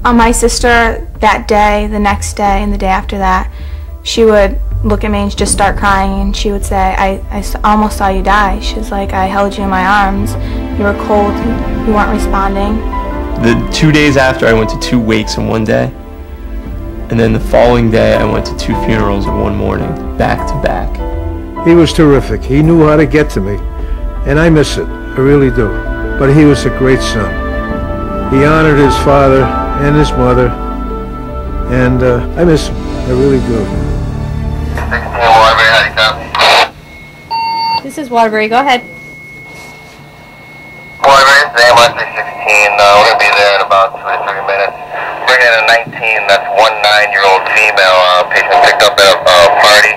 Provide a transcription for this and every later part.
My sister, that day, the next day, and the day after that, she would look at me and just start crying, and she would say, I almost saw you die. She was like, I held you in my arms. You were cold. You weren't responding. The 2 days after, I went to 2 wakes in one day. And then the following day, I went to 2 funerals in one morning, back to back. He was terrific. He knew how to get to me. And I miss it. I really do. But he was a great son. He honored his father and his mother. And I miss him. I really do. 16 Waterbury, how do you copy? This is Waterbury. Go ahead. Waterbury, same Leslie 16. We're going to be there in about 2 to 3 minutes. Bring in a 19, that's 9-year-old female patient picked up at a party.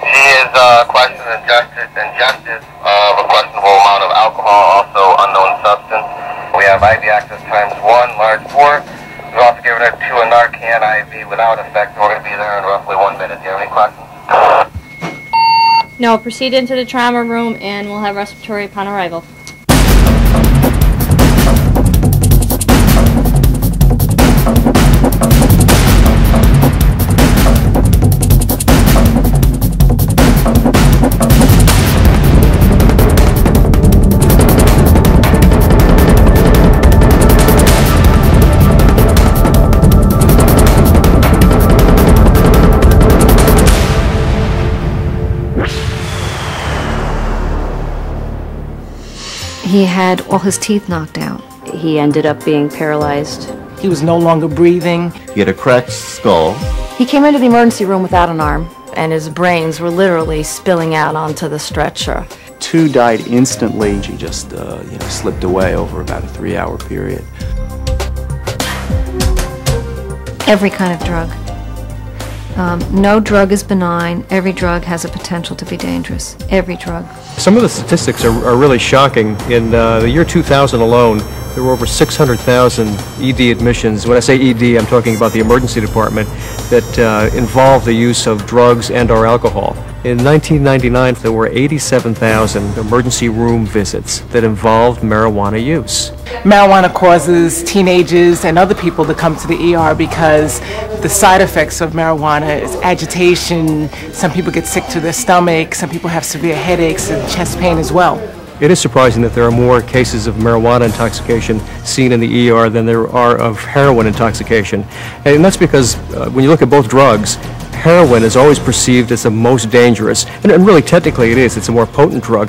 She is questioned and ingested of a questionable amount of alcohol, also unknown substance. We have IV access ×1, large 4. We've also given her to a Narcan IV without effect. We're going to be there in roughly 1 minute. Do you have any questions? No, proceed into the trauma room and we'll have respiratory upon arrival. He had all his teeth knocked out. He ended up being paralyzed. He was no longer breathing. He had a cracked skull. He came into the emergency room without an arm. And his brains were literally spilling out onto the stretcher. 2 died instantly. She just, slipped away over about a 3-hour period. Every kind of drug. No drug is benign. Every drug has a potential to be dangerous. Every drug. Some of the statistics are really shocking. In the year 2000 alone, there were over 600,000 ED admissions. When I say ED, I'm talking about the emergency department that involved the use of drugs and/or alcohol. In 1999, there were 87,000 emergency room visits that involved marijuana use. Marijuana causes teenagers and other people to come to the ER because the side effects of marijuana is agitation. Some people get sick to their stomach. Some people have severe headaches and chest pain as well. It is surprising that there are more cases of marijuana intoxication seen in the ER than there are of heroin intoxication. And that's because when you look at both drugs, heroin is always perceived as the most dangerous, and really technically it is. It's a more potent drug,